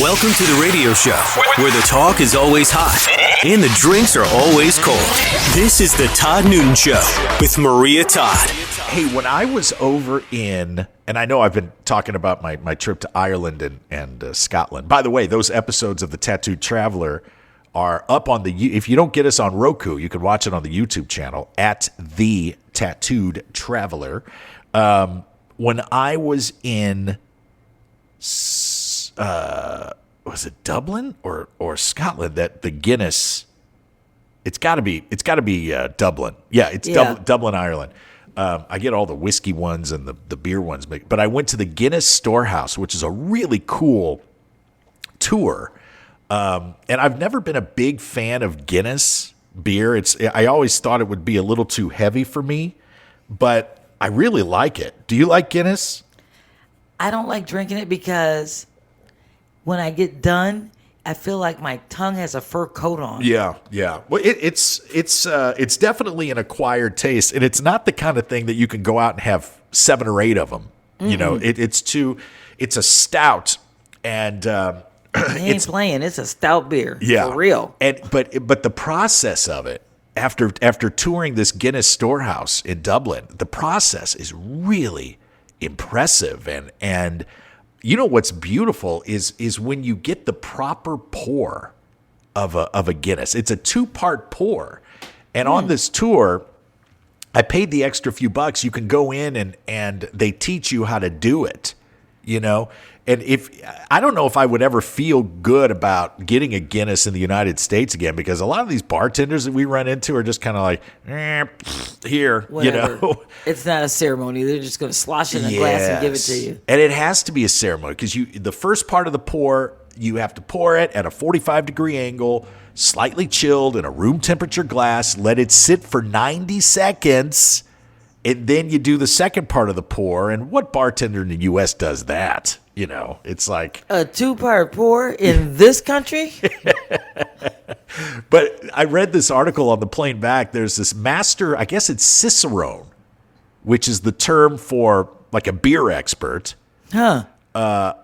Welcome to the radio show where the talk is always hot and the drinks are always cold. This is the Todd Newton Show with Maria Todd. Hey, when I was over in, and I know I've been talking about my trip to Ireland and Scotland. By the way, those episodes of The Tattooed Traveler are up on if you don't get us on Roku, you can watch it on the YouTube channel at The Tattooed Traveler. When I was in, was it Dublin or Scotland, that the Guinness, it's got to be Dublin. Yeah, it's Dublin, Ireland. I get all the whiskey ones and the beer ones, but I went to the Guinness Storehouse, which is a really cool tour. And I've never been a big fan of Guinness beer. I always thought it would be a little too heavy for me, but I really like it. Do you like Guinness? I don't like drinking it because when I get done, I feel like my tongue has a fur coat on. Yeah. Well, it's definitely an acquired taste, and it's not the kind of thing that you can go out and have 7 or 8 of them. Mm-hmm. You know, it's a stout, and ain't playing. It's a stout beer. Yeah, for real. But the process of it, after touring this Guinness Storehouse in Dublin, the process is really impressive, and you know what's beautiful is when you get the proper pour of a Guinness. It's a 2-part pour, and on this tour, I paid the extra few bucks. You can go in and they teach you how to do it, you know. And I don't know if I would ever feel good about getting a Guinness in the United States again, because a lot of these bartenders that we run into are just kind of like, here, whatever. You know. It's not a ceremony. They're just going to slosh in a glass and give it to you. And it has to be a ceremony because the first part of the pour, you have to pour it at a 45-degree angle, slightly chilled in a room temperature glass, let it sit for 90 seconds, and then you do the second part of the pour. And what bartender in the U.S. does that? You know, it's like a 2-part pour in this country. But I read this article on the plane back. There's this master, I guess it's Cicerone, which is the term for like a beer expert. Huh.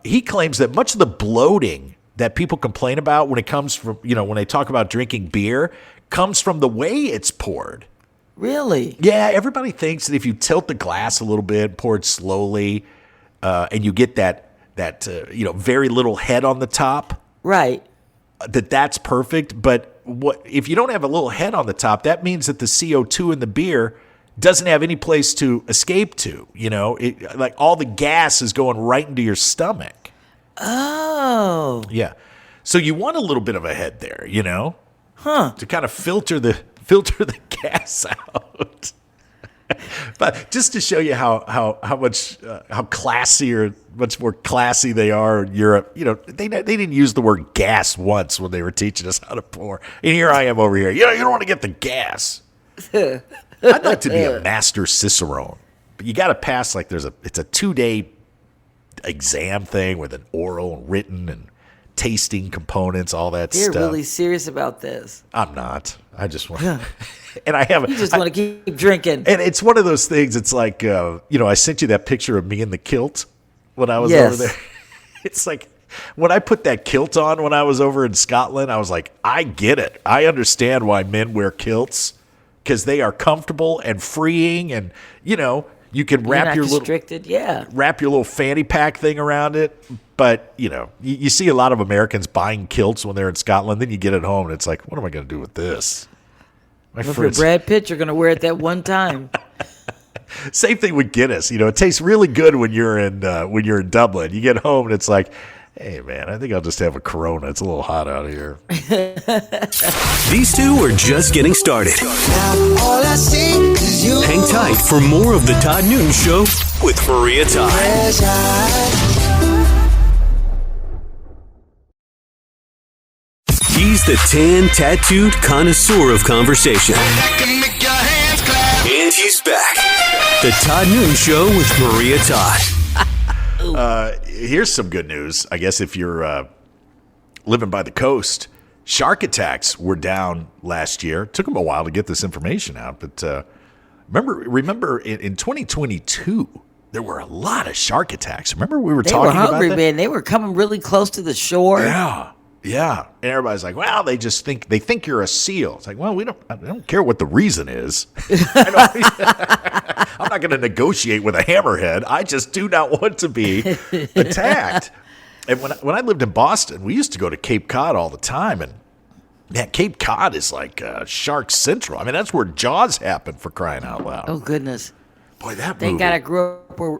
He claims that much of the bloating that people complain about when it comes from, when they talk about drinking beer, comes from the way it's poured. Really? Yeah, everybody thinks that if you tilt the glass a little bit, pour it slowly, and you get that very little head on the top. Right. That's perfect. But if you don't have a little head on the top, that means that the CO2 in the beer doesn't have any place to escape to. You know, like all the gas is going right into your stomach. Oh. Yeah. So you want a little bit of a head there, you know? Huh. To kind of filter the gas out. But just to show you how much more classy they are in Europe, they didn't use the word gas once when they were teaching us how to pour. And here I am over here. You don't want to get the gas. I'd like to be a master Cicerone, but you got to pass it's a 2-day exam thing with an oral and written and tasting components, all that You're stuff. You're really serious about this. I'm not. I just want and I haven't. You just want to keep drinking. And it's one of those things. It's like, I sent you that picture of me in the kilt when I was over there. It's like when I put that kilt on when I was over in Scotland, I was like, I get it. I understand why men wear kilts, because they are comfortable and freeing, and you can wrap your little fanny pack thing around it. But you see a lot of Americans buying kilts when they're in Scotland. Then you get it home, and it's like, what am I going to do with this? For Brad Pitt, you're going to wear it that one time. Same thing with Guinness. It tastes really good when you're in Dublin. You get home and it's like, hey man, I think I'll just have a Corona. It's a little hot out here. These two are just getting started. Hang tight for more of the Todd Newton Show with Maria Todd. He's the tan tattooed connoisseur of conversation. And he's back. The Todd Newton Show with Maria Todd. Here's some good news. I guess if you're living by the coast, shark attacks were down last year. It took them a while to get this information out, but remember in 2022, there were a lot of shark attacks. Remember we were They talking were hungry, about that? man. They were coming really close to the shore. Yeah. Yeah. And everybody's like, well, they think you're a seal. It's like, well, I don't care what the reason is. I'm not going to negotiate with a hammerhead. I just do not want to be attacked. And when I lived in Boston, we used to go to Cape Cod all the time. And man, Cape Cod is like Shark Central. I mean, that's where Jaws happened, for crying out loud. Oh, goodness. Boy, that Thank movie. God I grew up where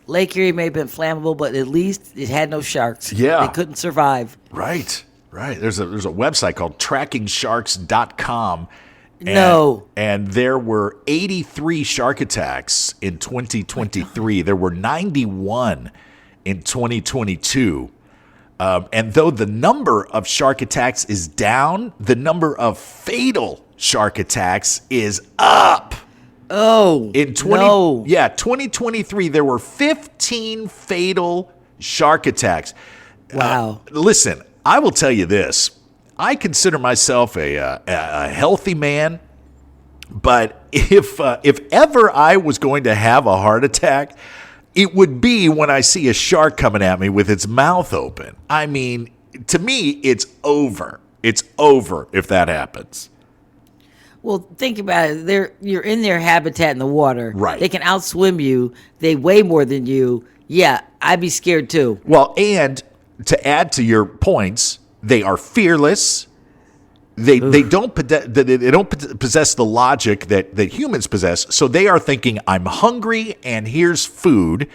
Lake Erie may have been flammable, but at least it had no sharks. Yeah. They couldn't survive. Right. There's a website called trackingsharks.com. And there were 83 shark attacks in 2023. There were 91 in 2022. And though the number of shark attacks is down, the number of fatal shark attacks is up. Oh, In 2023, there were 15 fatal shark attacks. Wow. Listen, I will tell you this. I consider myself a healthy man, but if ever I was going to have a heart attack, it would be when I see a shark coming at me with its mouth open. I mean, to me, it's over. It's over if that happens. Well, think about it. You're in their habitat in the water. Right. They can outswim you. They weigh more than you. Yeah, I'd be scared too. Well, and to add to your points, they are fearless. They don't possess the logic that humans possess. So they are thinking, I'm hungry and here's food,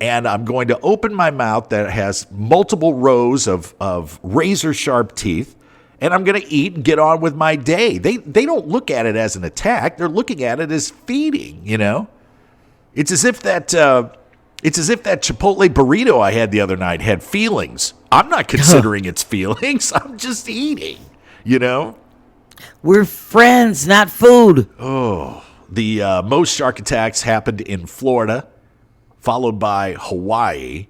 and I'm going to open my mouth that has multiple rows of razor sharp teeth, and I'm going to eat and get on with my day. They don't look at it as an attack. They're looking at it as feeding, you know? It's as if that Chipotle burrito I had the other night had feelings. I'm not considering its feelings. I'm just eating, you know? We're friends, not food. The most shark attacks happened in Florida, followed by Hawaii.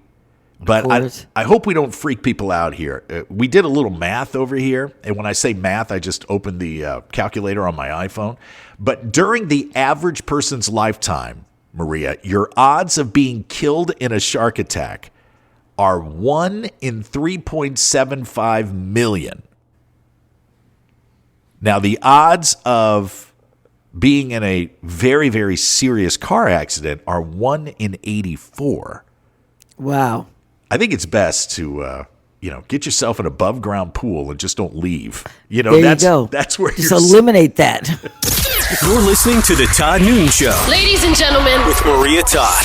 But I hope we don't freak people out here. We did a little math over here. And when I say math, I just opened the calculator on my iPhone. But during the average person's lifetime, Maria, your odds of being killed in a shark attack are 1 in 3.75 million. Now, the odds of being in a very, very serious car accident are 1 in 84. Wow. I think it's best to, get yourself an above ground pool and just don't leave. You know, There that's you go. that's where Just you're eliminate that. You're listening to the Todd Newton Show Ladies and gentlemen, with Maria Todd.